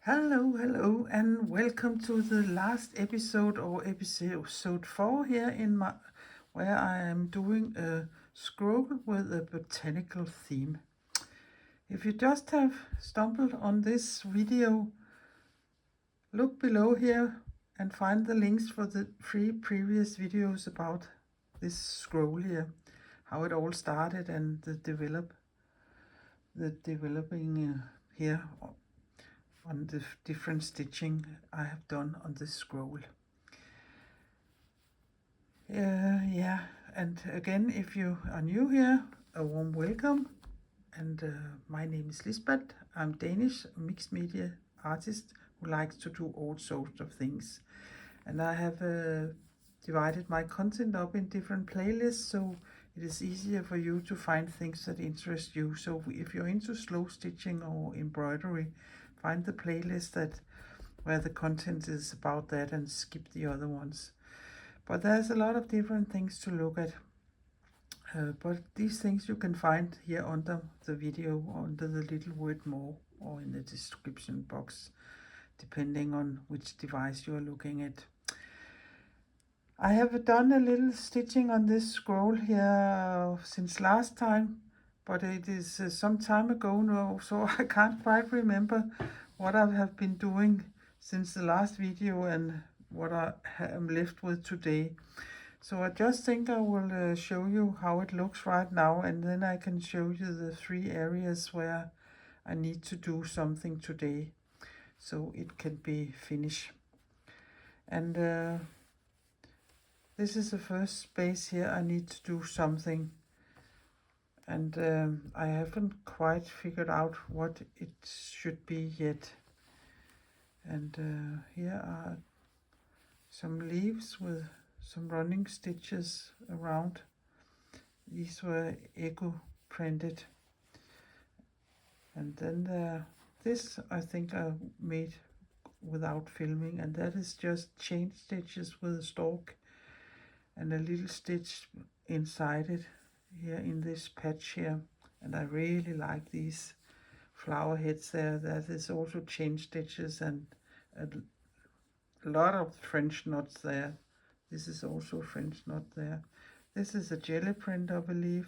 Hello, and welcome to the last episode or episode 4 here in my where I am doing a scroll with a botanical theme. If you just have stumbled on this video, look below here and find the links for the 3 previous videos about this scroll here, how it all started and the developing here on the different stitching I have done on this scroll. Yeah, and again, if you are new here, a warm welcome. And my name is Lisbeth. I'm Danish, a mixed media artist who likes to do all sorts of things. And I have divided my content up in different playlists, so it is easier for you to find things that interest you. So if you're into slow stitching or embroidery, find the playlist where the content is about that and skip the other ones. But there's a lot of different things to look at. But these things you can find here under the video, under the little word more, or in the description box, depending on which device you are looking at. I have done a little stitching on this scroll here since last time, but it is some time ago now, so I can't quite remember what I have been doing since the last video and what I am left with today. So I just think I will show you how it looks right now, and then I can show you the 3 areas where I need to do something today so it can be finished. And this is the first space here. I need to do something, and I haven't quite figured out what it should be yet. And here are some leaves with some running stitches around. These were echo printed. And then this I think I made without filming, and that is just chain stitches with a stalk and a little stitch inside it here in this patch here. And I really like these flower heads there. That is also chain stitches and a lot of French knots there. This is also French knot there. This is a jelly print, I believe.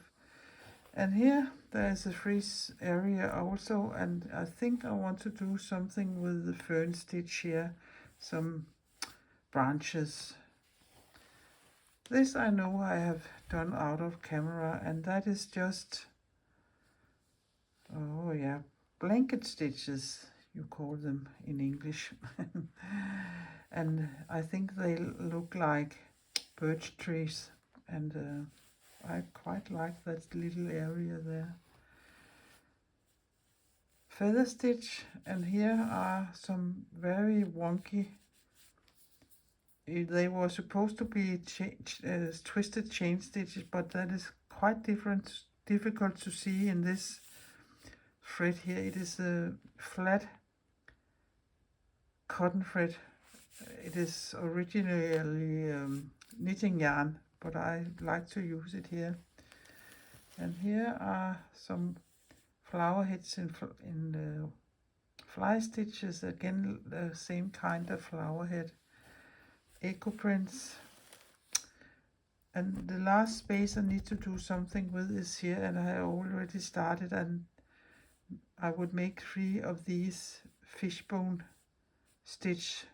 And here there is a frieze area also, and I think I want to do something with the fern stitch here, some branches. This I know I have done out of camera, and that is just, oh yeah, blanket stitches, you call them in English. And I think they look like birch trees, and I quite like that little area there. Feather stitch, and here are some very wonky, they were supposed to be twisted chain stitches, but that is quite difficult to see in this thread here. It is a flat cotton thread. It is originally knitting yarn, but I like to use it here. And here are some flower heads in fly stitches, again the same kind of flower head, echo prints. And the last space I need to do something with is here, and I already started, and I would make 3 of these fishbone stitch,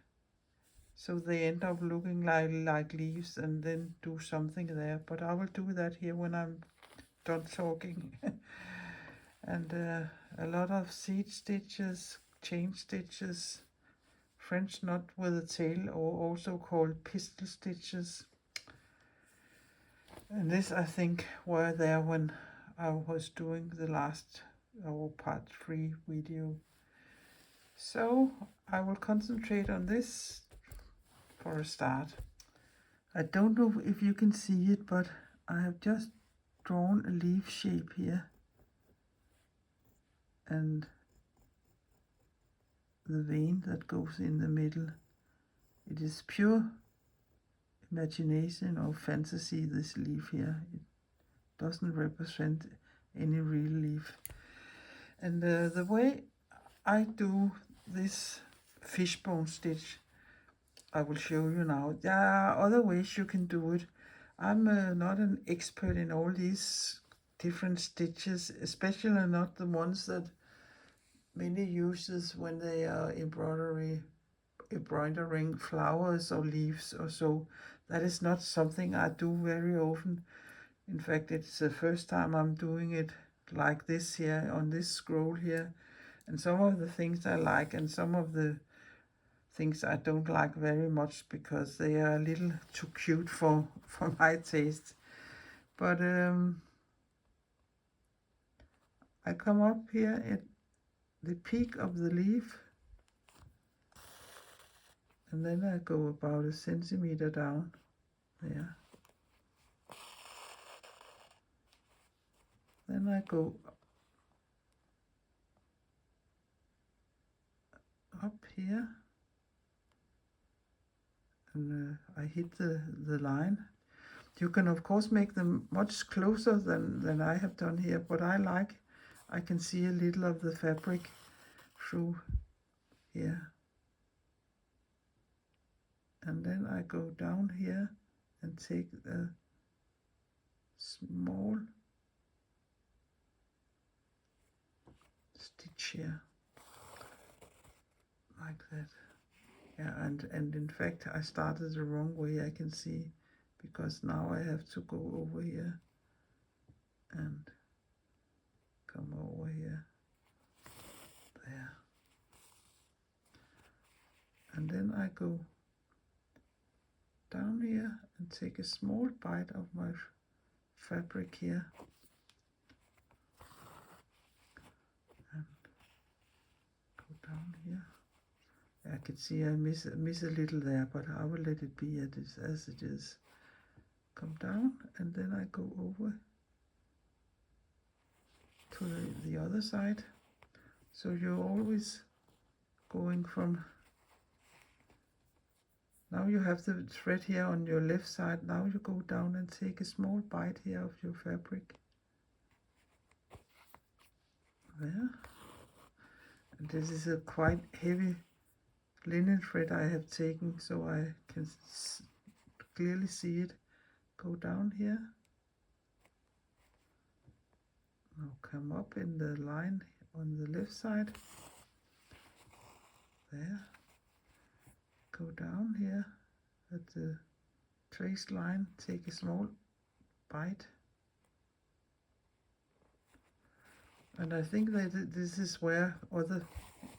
so they end up looking like leaves, and then do something there. But I will do that here when I'm done talking. And a lot of seed stitches, chain stitches, French knot with a tail, or also called pistol stitches. And this I think were there when I was doing the last part 3 video. So I will concentrate on this for a start. I don't know if you can see it, but I have just drawn a leaf shape here, and the vein that goes in the middle. It is pure imagination or fantasy, this leaf here. It doesn't represent any real leaf. And the way I do this fishbone stitch. I will show you now. There are other ways you can do it. I'm not an expert in all these different stitches, especially not the ones that many uses when they are embroidering flowers or leaves or so. That is not something I do very often. In fact, it's the first time I'm doing it like this here on this scroll here. And some of the things I like and some of the things I don't like very much because they are a little too cute for my taste. But I come up here at the peak of the leaf, and then I go about 1 centimeter down there. Then I go up here, and I hit the line. You can of course make them much closer than I have done here, but I can see a little of the fabric through here. And then I go down here and take a small stitch here, like that. Yeah, and in fact I started the wrong way, I can see, because now I have to go over here and come over here, there. And then I go down here and take a small bite of my fabric here. And go down here. I can see I miss a little there, but I will let it be as it is. Come down, and then I go over to the other side. So you're always going from, now you have the thread here on your left side. Now you go down and take a small bite here of your fabric. There. And this is a quite heavy linen thread I have taken, so I can clearly see it. Go down here. Now come up in the line on the left side. There. Go down here at the traced line, take a small bite. And I think that this is where other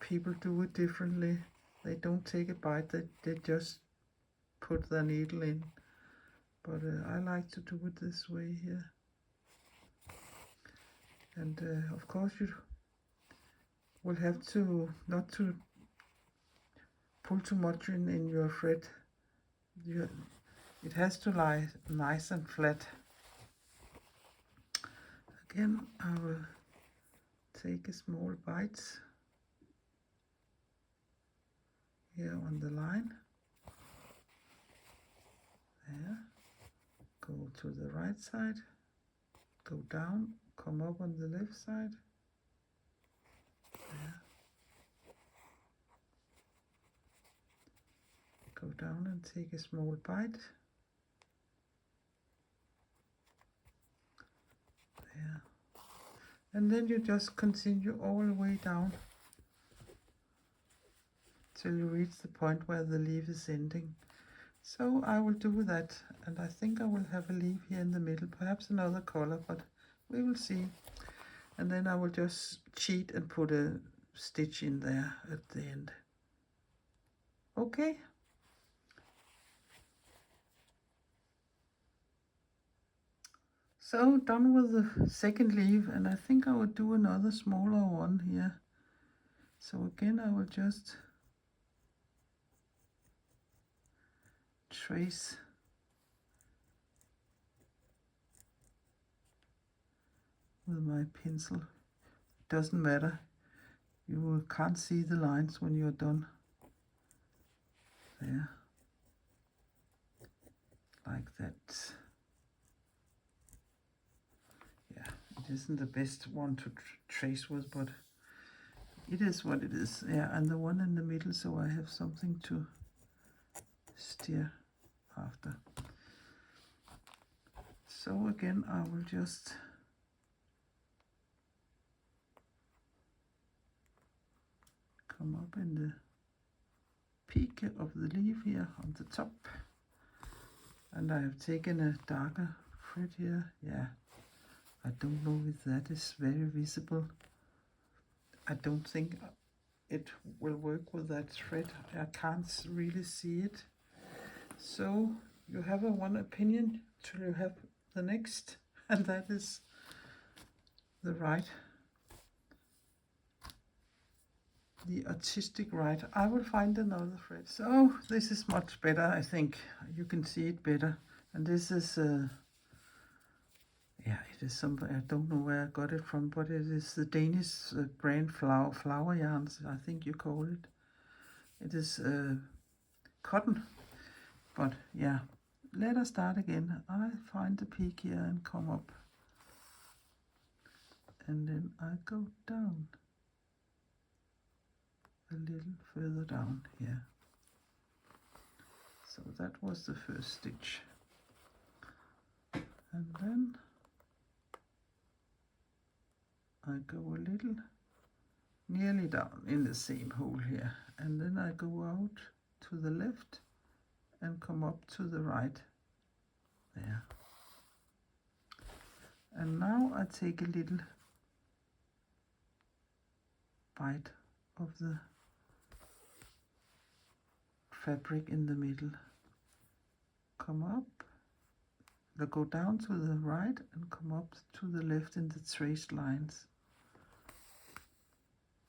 people do it differently. They don't take a bite, they just put their needle in. But I like to do it this way here. And of course you will have to not to pull too much in your thread. It has to lie nice and flat. Again, I will take a small bite here on the line. There. Go to the right side. Go down. Come up on the left side. There. Go down and take a small bite. There. And then you just continue all the way down till you reach the point where the leaf is ending. So I will do that, and I think I will have a leaf here in the middle, perhaps another color, but we will see. And then I will just cheat and put a stitch in there at the end. Okay. So done with the second leaf, and I think I will do another smaller one here. So again I will just trace with my pencil. It doesn't matter, you can't see the lines when you're done. There, like that. Yeah, it isn't the best one to trace with, but it is what it is. Yeah, and the one in the middle, so I have something to steer after. So again, I will just come up in the peak of the leaf here on the top. And I have taken a darker thread here. Yeah, I don't know if that is very visible. I don't think it will work with that thread. I can't really see it. So you have one opinion till you have the next, and that is the artistic right. I will find another thread. So this is much better, I think. You can see it better. And this is yeah, it is something, I don't know where I got it from, but it is the Danish brand flower yarns, I think you call it. It is cotton, but yeah. Let us start again. I find the peak here and come up. And then I go down. A little further down here. So that was the first stitch. And then I go a little nearly down in the same hole here. And then I go out to the left and come up to the right there. And now I take a little bite of the fabric in the middle. Come up, go down to the right and come up to the left in the traced lines.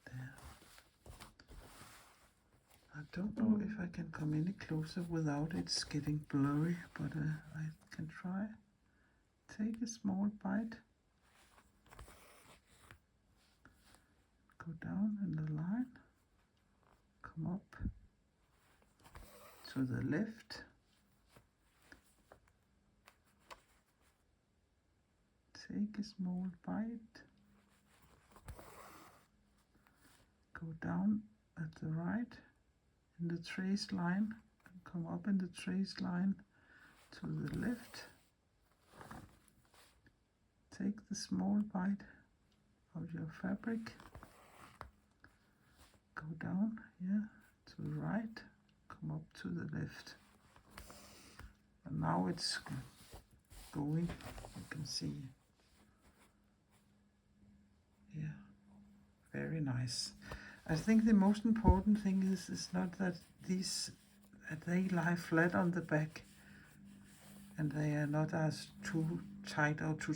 There. I don't know if I can come any closer without it's getting blurry, but I can try. Take a small bite. Go down in the line. Come up to the left. Take a small bite. Go down at the right in the traced line and come up in the traced line to the left. Take the small bite of your fabric. Go down here to the right, come up to the left. And now it's going, you can see. Yeah, very nice. I think the most important thing is not that they lie flat on the back and they are not as too tight or too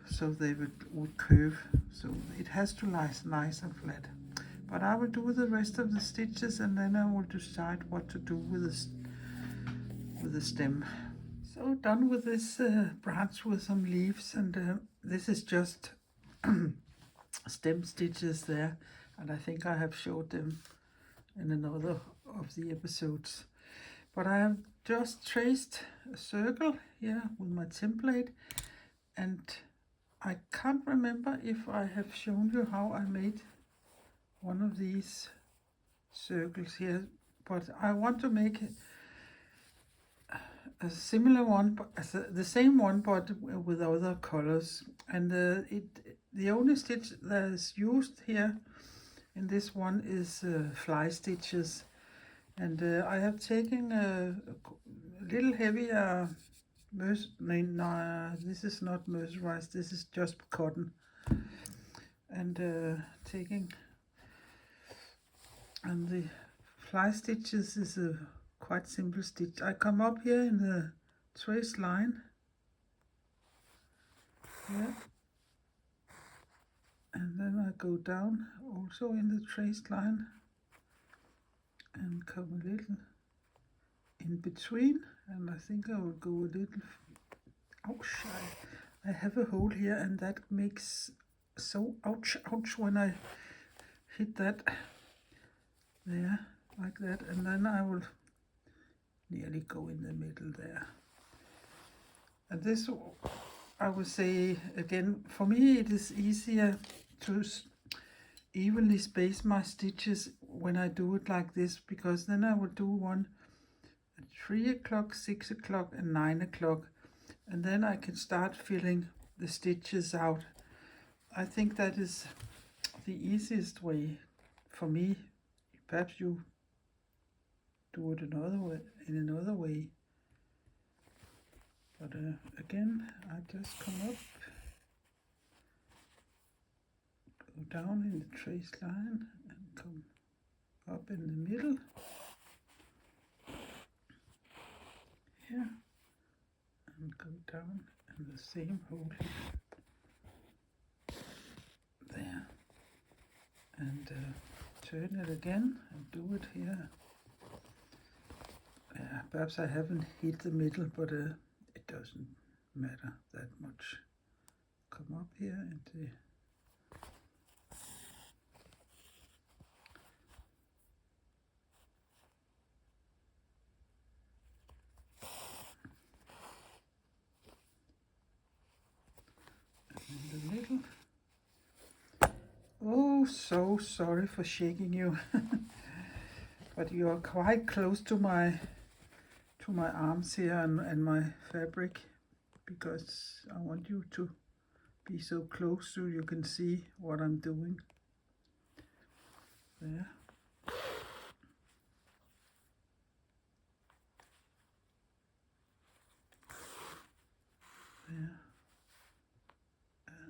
so they would curve. So it has to lie nice and flat. But I will do the rest of the stitches and then I will decide what to do with the stem. So done with this branch with some leaves, and this is just stem stitches there, and I think I have showed them in another of the episodes. But I have just traced a circle here with my template, and I can't remember if I have shown you how I made one of these circles here, but I want to make a similar one, the same one, but with other colors. And the only stitch that is used here in this one is fly stitches, and I have taken a little heavier this is not mercerized, this is just cotton, and and the fly stitches is a quite simple stitch. I come up here in the trace line here, and then I go down also in the traced line and come a little in between, and I think I will go a little, ouch, I have a hole here and that makes so ouch when I hit that there like that, and then I will nearly go in the middle there. And this, I would say again, for me it is easier to evenly space my stitches when I do it like this, because then I will do one at 3 o'clock, 6 o'clock and 9 o'clock, and then I can start filling the stitches out. I think that is the easiest way for me. Perhaps you do it another way, in another way. But again, I just come up, go down in the trace line and come up in the middle here and go down in the same hole there, and turn it again and do it here. Yeah, perhaps I haven't hit the middle, but it doesn't matter that much. Come up here and in the middle. Oh, so sorry for shaking you, but you are quite close to my arms here and my fabric, because I want you to be so close so you can see what I'm doing. There. There.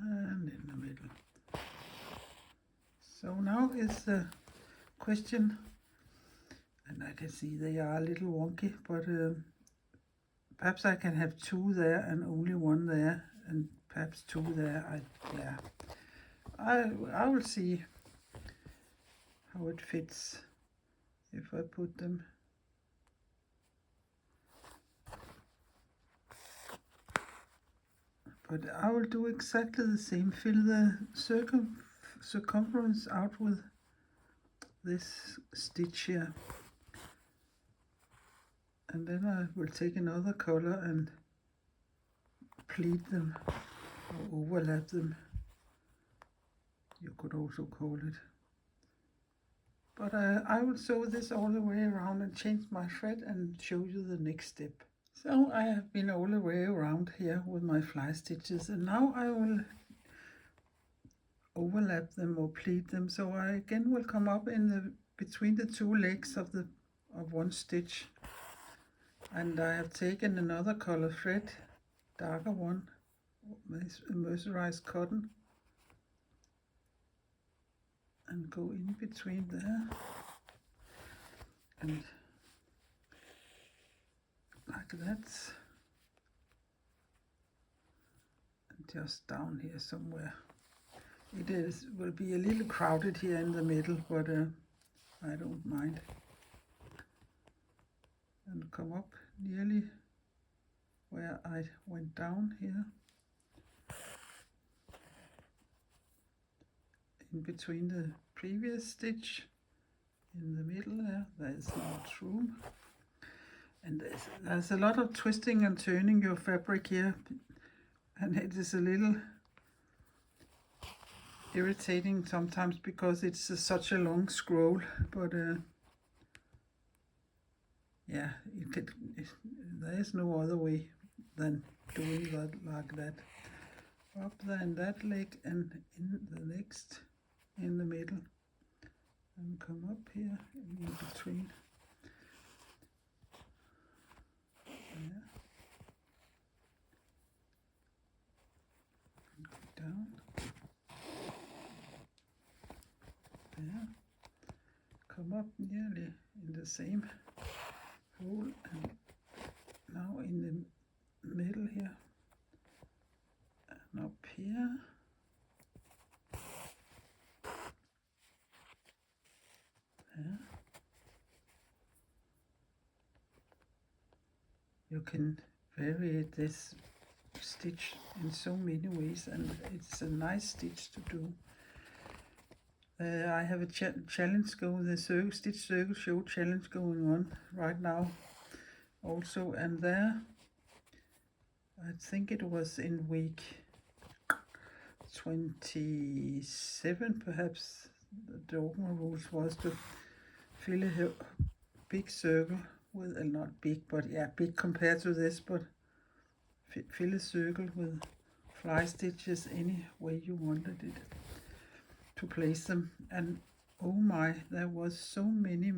And in the middle. So now is the question, and I can see they are a little wonky, but perhaps I can have two there and only one there, and perhaps two there. I will see how it fits if I put them. But I will do exactly the same. Fill the circumference out with this stitch here. And then I will take another color and pleat them or overlap them, you could also call it. But I will sew this all the way around and change my thread and show you the next step. So I have been all the way around here with my fly stitches, and now I will overlap them or pleat them. So I again will come up in the between the two legs of one stitch, and I have taken another color thread, darker one, mercerized cotton, and go in between there and like that, and just down here somewhere. It will be a little crowded here in the middle, but I don't mind. And come up nearly where I went down here, in between the previous stitch, in the middle there's not room. And there's a lot of twisting and turning your fabric here, and it is a little irritating sometimes because it's such a long scroll, but yeah, there's no other way than doing that like that. Up there in that leg and in the next, in the middle, and come up here in between. There. And go down. There. Come up nearly in the same hole, and now in the middle here, and up here. There. You can vary this stitch in so many ways, and it's a nice stitch to do. I have a challenge going, the Stitch Circle Show challenge going on right now also, and there, I think it was in week 27 perhaps, the dogma rules was to fill a big circle with, not big, but yeah, big compared to this, but fill a circle with fly stitches any way you wanted it to place them. And oh my, there was so many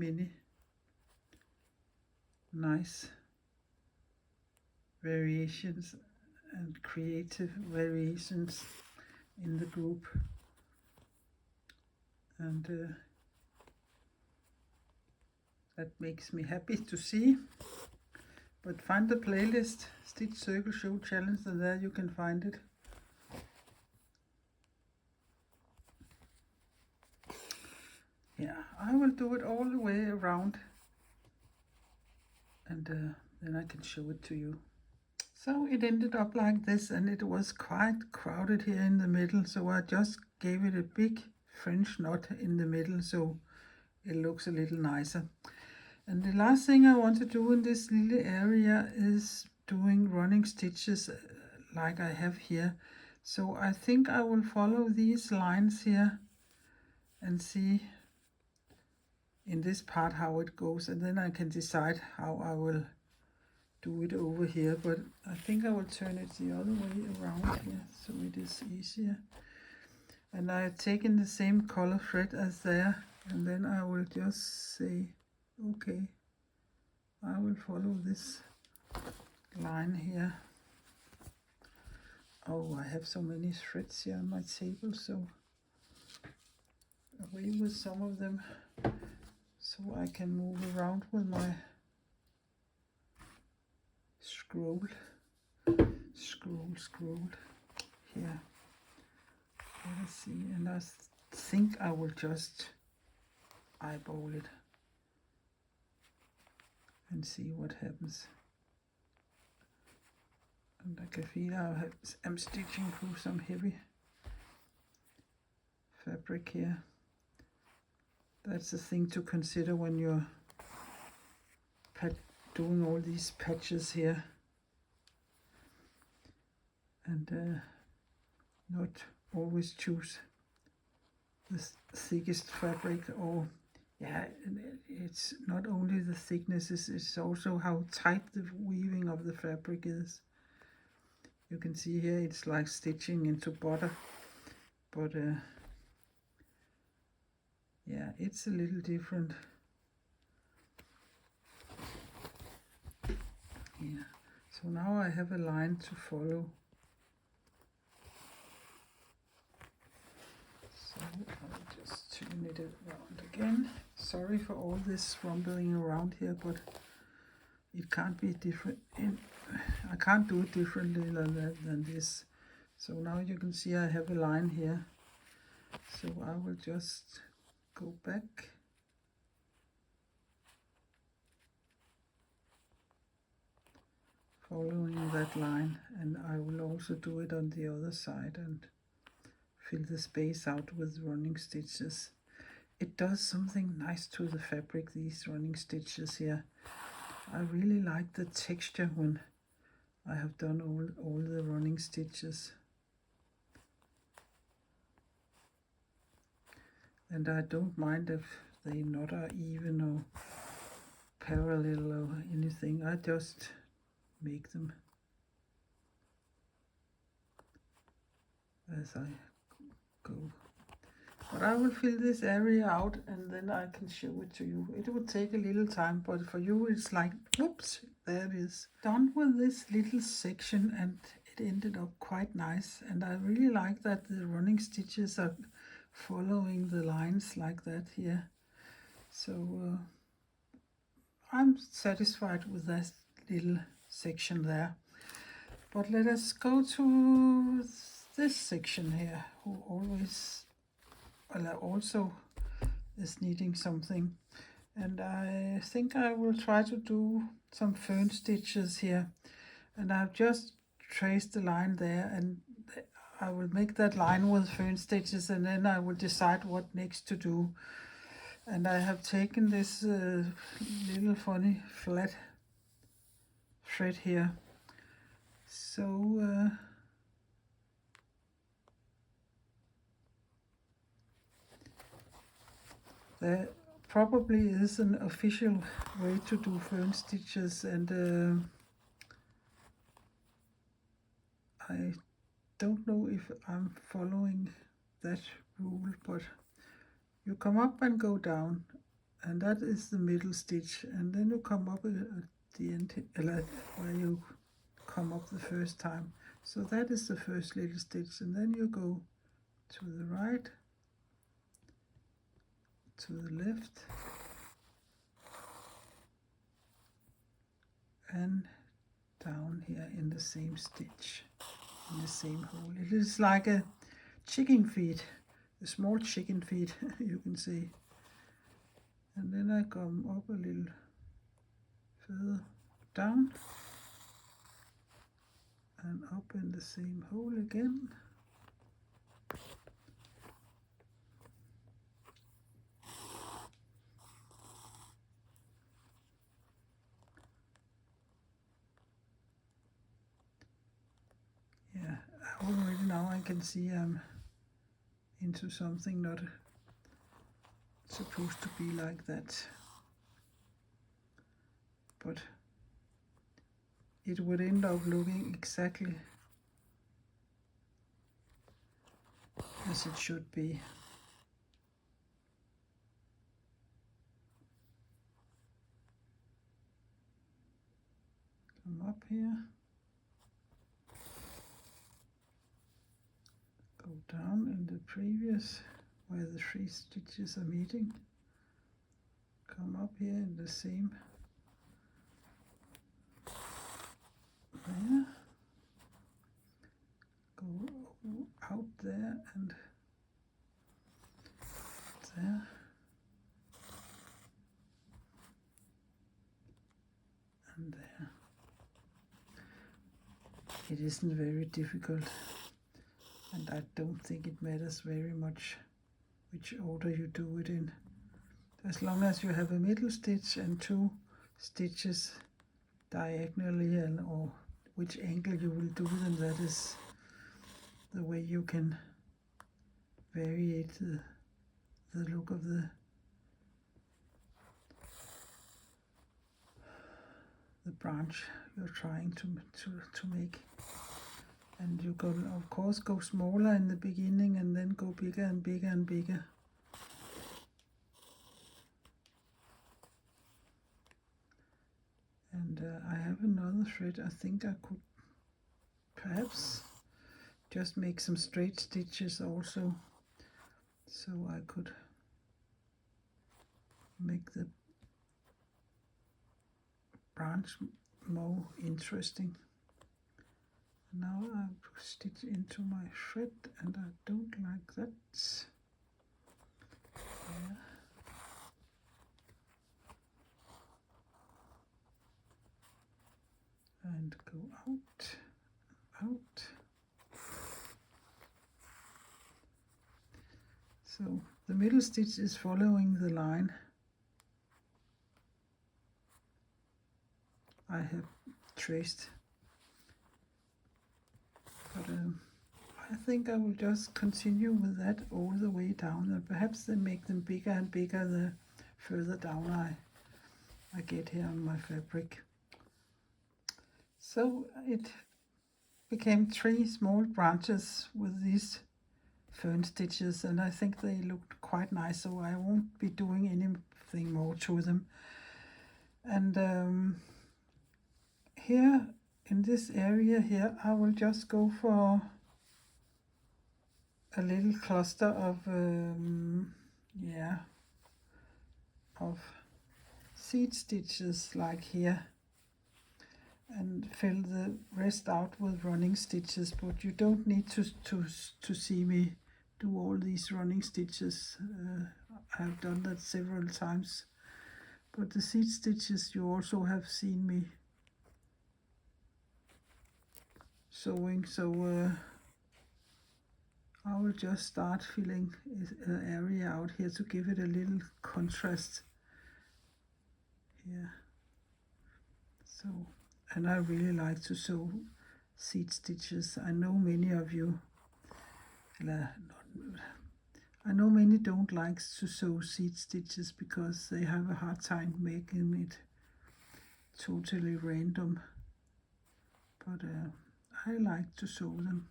nice variations and creative variations in the group, and that makes me happy to see. But find the playlist Stitch Circle Show Challenge, and there you can find it. Yeah, I will do it all the way around, and then I can show it to you. So it ended up like this, and it was quite crowded here in the middle, so I just gave it a big French knot in the middle so it looks a little nicer. And the last thing I want to do in this little area is doing running stitches like I have here. So I think I will follow these lines here and see in this part how it goes, and then I can decide how I will do it over here. But I think I will turn it the other way around here so it is easier. And I have taken the same color thread as there, and then I will just say, okay, I will follow this line here. Oh, I have so many threads here on my table, so away with some of them so I can move around with my scroll here. Let us see, and I think I will just eyeball it and see what happens. And I can feel I'm stitching through some heavy fabric here. That's the thing to consider when you're doing all these patches here, and not always choose the thickest fabric. Or yeah, it's not only the thicknesses, it's also how tight the weaving of the fabric is. You can see here it's like stitching into butter, but yeah, it's a little different. Yeah, so now I have a line to follow. So I'll just turn it around again. Sorry for all this rumbling around here, but it can't be different. I can't do it differently than this. So now you can see I have a line here. So I will just go back. Following that line, and I will also do it on the other side and fill the space out with running stitches. It does something nice to the fabric, these running stitches here. I really like the texture when I have done all the running stitches. And I don't mind if they not are even or parallel or anything. I just make them as I go. But I will fill this area out and then I can show it to you. It will take a little time, but for you it's like, oops, there it is. Done with this little section, and it ended up quite nice. And I really like that the running stitches are following the lines like that here. So I'm satisfied with that little section there. But let us go to this section here, who always, well, also is needing something. And I think I will try to do some fern stitches here. And I've just traced the line there, and I will make that line with fern stitches, and then I will decide what next to do. And I have taken this little funny flat thread here. So There probably is an official way to do fern stitches, and I don't know if I'm following that rule, but you come up and go down, and that is the middle stitch, and then you come up at the end, where you come up the first time. So that is the first little stitch, and then you go to the right, to the left, and down here in the same stitch, in the same hole. It is like a chicken feet, a small chicken feet, you can see. And then I come up a little further down and up in the same hole again. Yeah, already now I can see I'm into something not supposed to be like that, but it would end up looking exactly as it should be. Come up here, go down in the previous where the 3 stitches are meeting, come up here in the same there, go out there and there, and there. It isn't very difficult, and I don't think it matters very much which order you do it in. As long as you have a middle stitch and 2 stitches diagonally, or which angle you will do them, that is the way you can vary the look of the branch you're trying to make. And you can of course go smaller in the beginning and then go bigger and bigger and bigger. And I have another thread. I think I could perhaps just make some straight stitches also, so I could make the branch more interesting. Now I stitch into my thread, and I don't like that. Yeah. And go out. So the middle stitch is following the line I have traced, but I think I will just continue with that all the way down, and perhaps then make them bigger and bigger the further down I get here on my fabric. So it became 3 small branches with these fern stitches, and I think they looked quite nice, so I won't be doing anything more to them. And here in this area here, I will just go for a little cluster of seed stitches like here, and fill the rest out with running stitches. But you don't need to see me do all these running stitches. I've done that several times, but the seed stitches you also have seen me sewing, so I will just start filling an area out here to give it a little contrast here. So, and I really like to sew seed stitches. I know many of you, I know many don't like to sew seed stitches because they have a hard time making it totally random, but I like to sew them.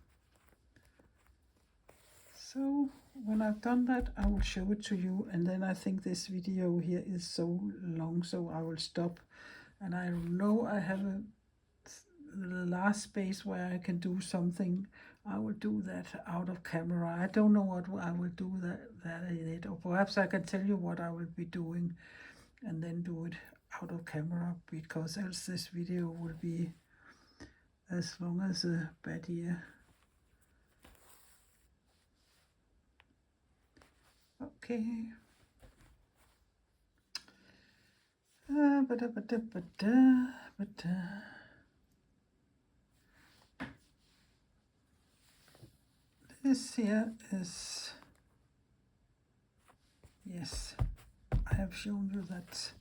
So when I've done that, I will show it to you, and then I think this video here is so long, so I will stop. And I know I have the last space where I can do something. I will do that out of camera. I don't know what I will do that in it, or perhaps I can tell you what I will be doing and then do it out of camera, because else this video will be as long as a bad year. Okay. This here is, yes, I have shown you that.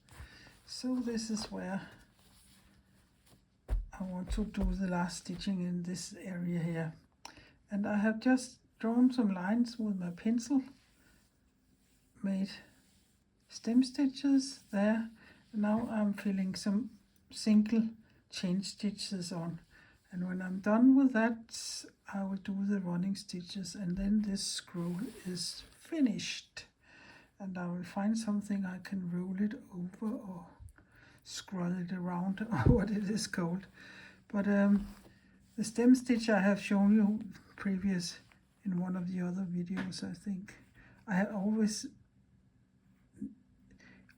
So this is where I want to do the last stitching in this area here. And I have just drawn some lines with my pencil, made stem stitches there. Now I'm filling some single chain stitches on, and when I'm done with that, I will do the running stitches, and then this scroll is finished. And I will find something I can roll it over or scroll it around, or what it is called. But the stem stitch I have shown you previous in one of the other videos, I think. I have always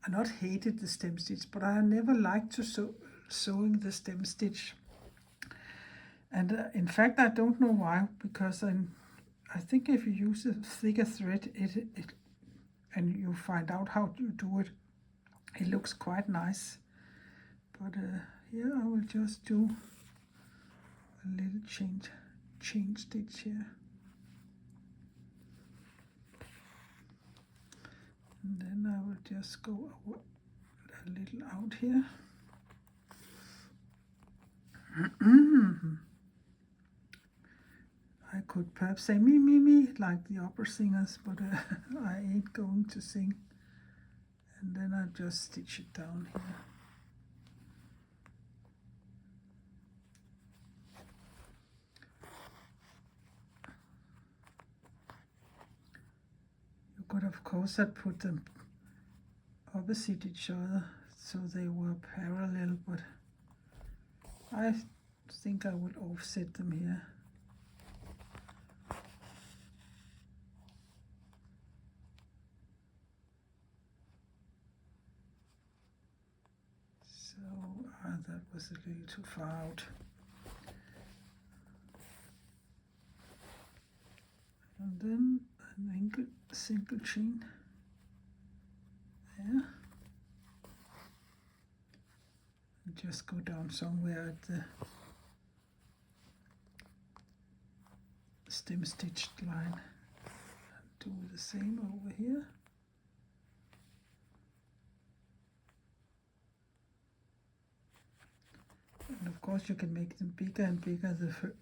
not hated the stem stitch, but I never liked to sewing the stem stitch. And in fact, I don't know why, because I think if you use a thicker thread, and you find out how to do it, it looks quite nice. But here I will just do a little chain stitch here. And then I will just go a little out here. I could perhaps say me, me, me, like the opera singers, but I ain't going to sing. And then I just stitch it down here. You could, of course, have put them opposite each other so they were parallel, but I think I will offset them here. So that was a little too far out. And then an single chain there. And just go down somewhere at the stem stitched line. And do the same over here. And of course you can make them bigger and bigger the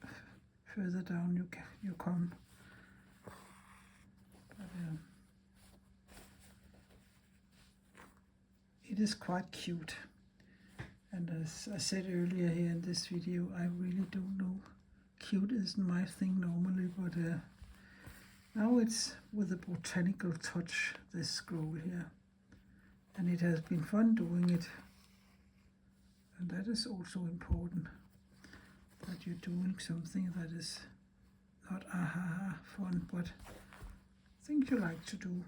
further down you come. But, it is quite cute. And as I said earlier here in this video, I really don't know. Cute isn't my thing normally, but now it's with a botanical touch, this scroll here. And it has been fun doing it. And that is also important, that you're doing something that is not fun, but things you like to do.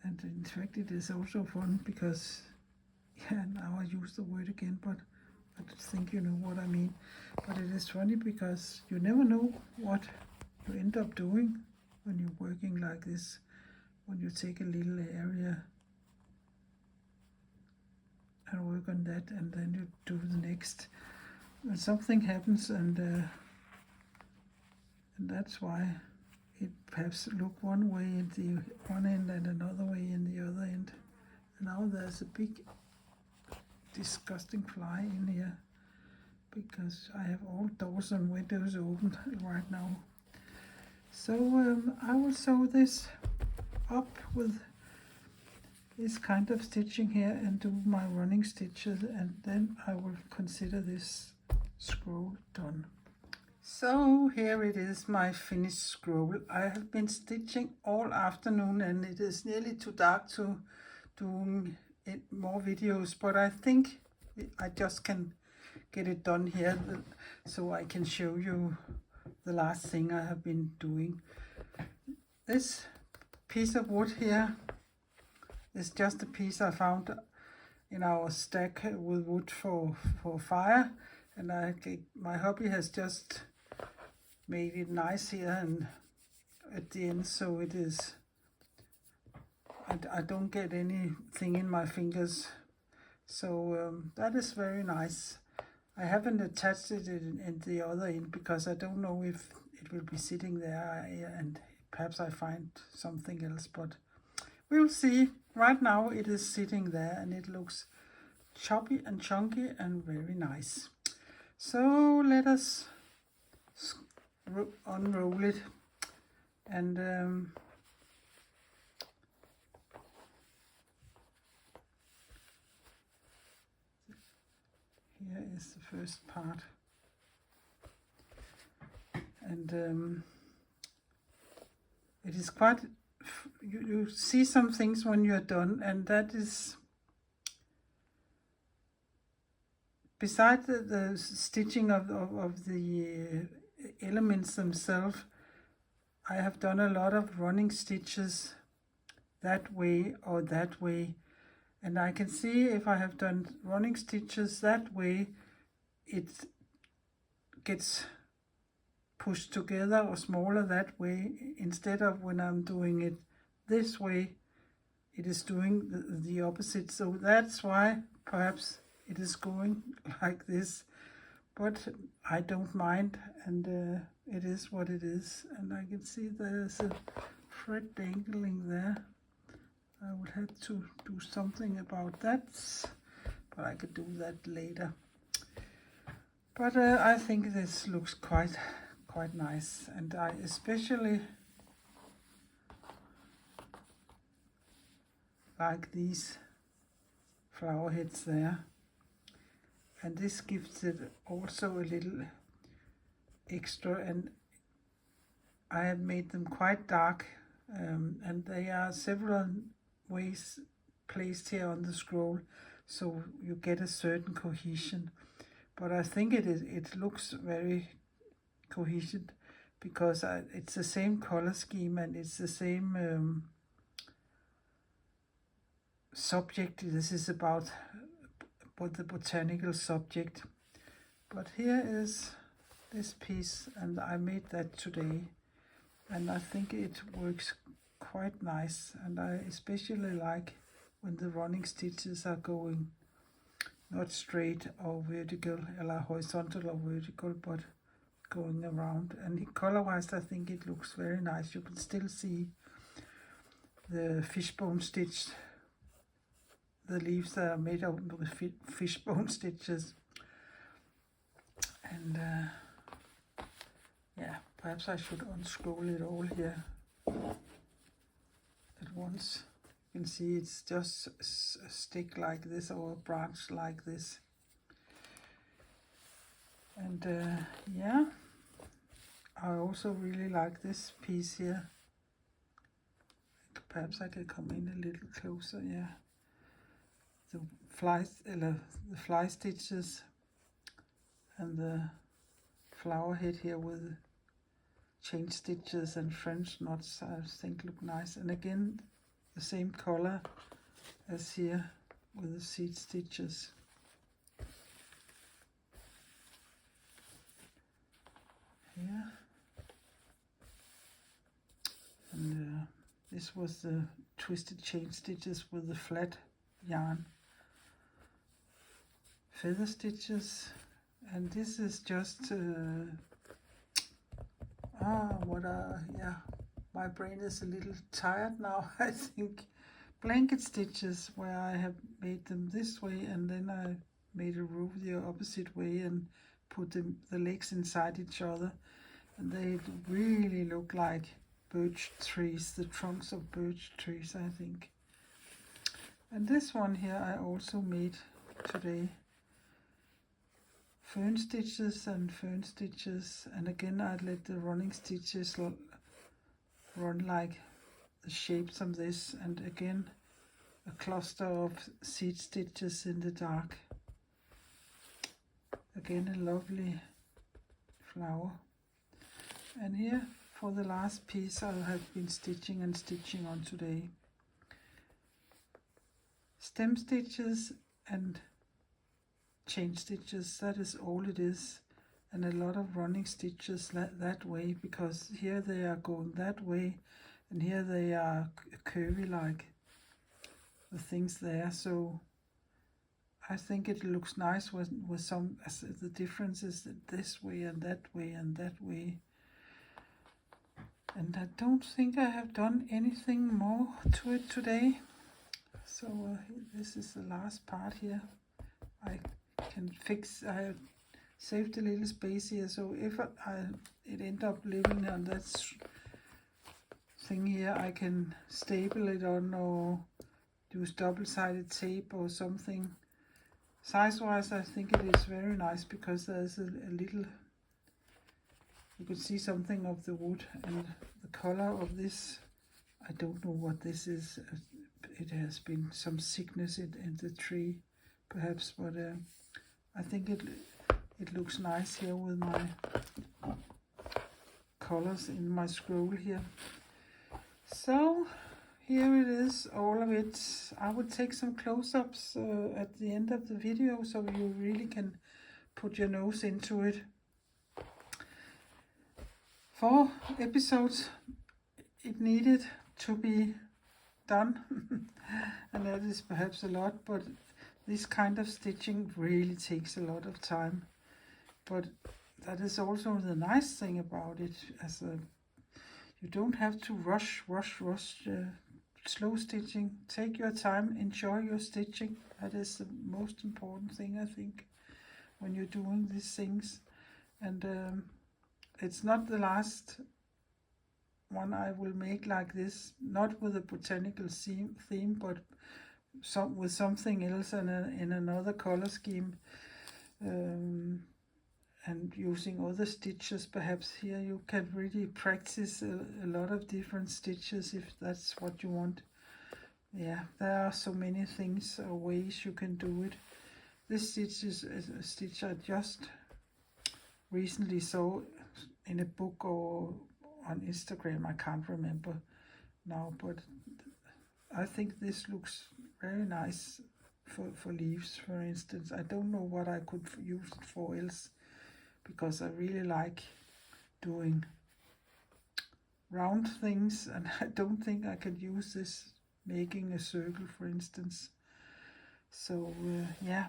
And in fact it is also fun because, yeah, now I use the word again, but I think you know what I mean. But it is funny because you never know what you end up doing when you're working like this, when you take a little area and work on that, and then you do the next. And something happens, and that's why it perhaps look one way in the one end and another way in the other end. And now there's a big disgusting fly in here because I have all doors and windows open right now. So I will sew this up with this kind of stitching here and do my running stitches, and then I will consider this scroll done. So here it is, my finished scroll. I have been stitching all afternoon and it is nearly too dark to do more videos, but I think I just can get it done here so I can show you the last thing I have been doing. This piece of wood here is just a piece I found in our stack with wood for fire, and my hubby has just made it nice here and at the end, so it is I don't get anything in my fingers, so that is very nice. I haven't attached it in the other end because I don't know if it will be sitting there, and perhaps I find something else, but we'll see. Right now it is sitting there and it looks choppy and chunky and very nice. So let us unroll it, and here is the first part, and it is quite, you see some things when you're done, and that is, beside the stitching of the elements themselves, I have done a lot of running stitches that way or that way, and I can see if I have done running stitches that way, it gets pushed together or smaller that way, instead of when I'm doing it this way, it is doing the opposite. So that's why perhaps it is going like this, but I don't mind, and it is what it is. And I can see there's a thread dangling there. I would have to do something about that, but I could do that later. But I think this looks quite nice, and I especially like these flower heads there, and this gives it also a little extra, and I have made them quite dark, and they are several ways placed here on the scroll, so you get a certain cohesion. But I think it looks very cohesion because it's the same color scheme and it's the same subject. This is about the botanical subject. But here is this piece, and I made that today, and I think it works quite nice, and I especially like when the running stitches are going not straight or vertical, or horizontal or vertical, but going around. And color wise, I think it looks very nice. You can still see the fishbone stitch, the leaves that are made out with fishbone stitches. And yeah, perhaps I should unscroll it all here at once. You can see it's just a stick like this or a branch like this. And yeah, I also really like this piece here. Perhaps I can come in a little closer. Yeah, the fly stitches and the flower head here with chain stitches and French knots, I think look nice. And again, the same color as here with the seed stitches. Here. And this was the twisted chain stitches with the flat yarn. Feather stitches, and this is just yeah, my brain is a little tired now. I think blanket stitches, where I have made them this way, and then I made a row the opposite way and put the legs inside each other, And they really look like birch trees, the trunks of birch trees, I think. And this one here I also made today. Fern stitches and fern stitches, and again I let the running stitches run like the shapes of this, and again a cluster of seed stitches in the dark. Again a lovely flower. And here for the last piece I have been stitching and stitching on today. Stem stitches and chain stitches, that is all it is, and a lot of running stitches that way, because here they are going that way and here they are curvy like the things there. So I think it looks nice with some, as the difference is this way and that way and that way. And I don't think I have done anything more to it today. So this is the last part here. I can fix, I have saved a little space here, so if it end up living on that thing here, I can staple it on or use double-sided tape or something. Size-wise, I think it is very nice because there's a little, you can see something of the wood, and the color of this, I don't know what this is. It has been some sickness in the tree, perhaps, but I think it looks nice here with my colors in my scroll here. So here it is, all of it. I will take some close-ups at the end of the video so you really can put your nose into it. 4 episodes it needed to be done and that is perhaps a lot, but this kind of stitching really takes a lot of time. But that is also the nice thing about it, you don't have to rush slow stitching. Take your time, enjoy your stitching. That is the most important thing, I think, when you're doing these things. And it's not the last one I will make like this, not with a botanical theme, but with something else and in another color scheme, and using other stitches. Perhaps here you can really practice a lot of different stitches if that's what you want. Yeah, there are so many things or ways you can do it. This stitch is a stitch I just recently saw in a book or on Instagram, I can't remember now, but I think this looks very nice for leaves, for instance. I don't know what I could use it for else, because I really like doing round things, and I don't think I can use this making a circle, for instance. So yeah,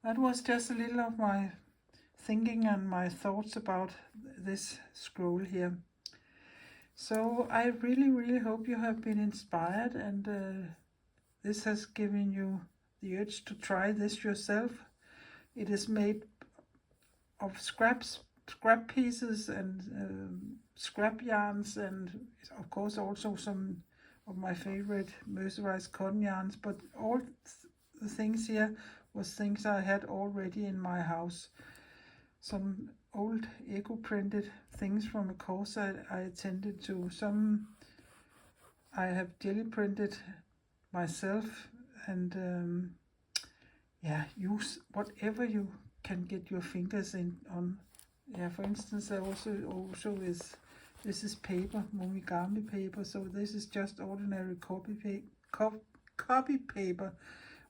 that was just a little of my thinking and my thoughts about this scroll here. So I really hope you have been inspired, and this has given you the urge to try this yourself. It is made of scrap pieces and scrap yarns, and of course also some of my favorite mercerized cotton yarns, but all the things here was things I had already in my house. Some old eco-printed things from a course I attended to. Some I have jelly printed myself, and yeah, use whatever you can get your fingers in on. Yeah, for instance, I also is, this is paper, Momigami paper, so this is just ordinary copy paper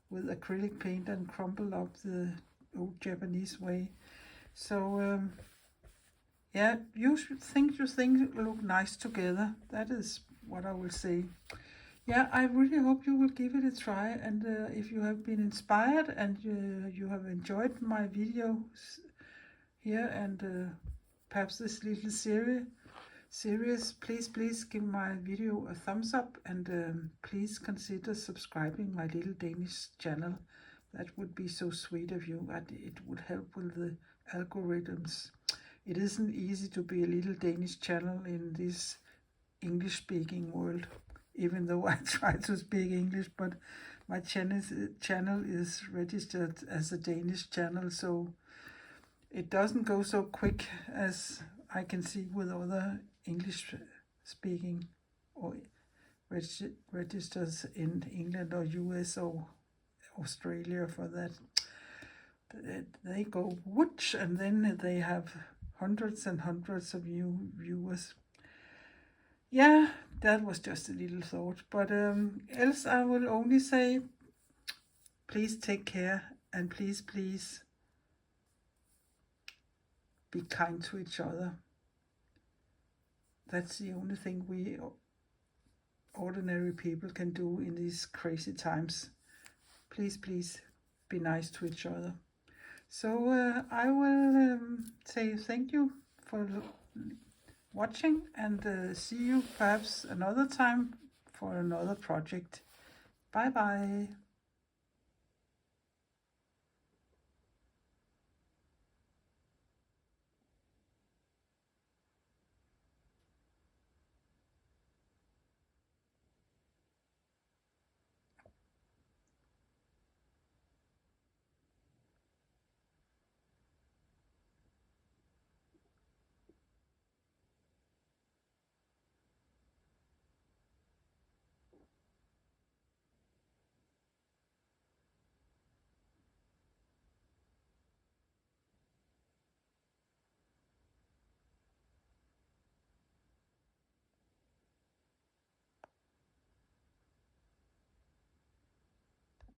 with acrylic paint and crumpled up the old Japanese way. So yeah, use things you think look nice together. That is what I will say. Yeah, I really hope you will give it a try, and if you have been inspired and you have enjoyed my videos here, and perhaps this little series, please give my video a thumbs up, and please consider subscribing my little Danish channel. That would be so sweet of you, and it would help with the algorithms. it isn't easy to be a little Danish channel in this English-speaking world, even though I try to speak English, but my channel is registered as a Danish channel, so it doesn't go so quick as I can see with other English-speaking or registers in England or US or Australia for that. They go whoosh, and then they have hundreds and hundreds of new viewers. Yeah, that was just a little thought, but else I will only say, please take care, and please be kind to each other. That's the only thing we ordinary people can do in these crazy times. Please be nice to each other. So I will say thank you for watching, and see you perhaps another time for another project. Bye bye.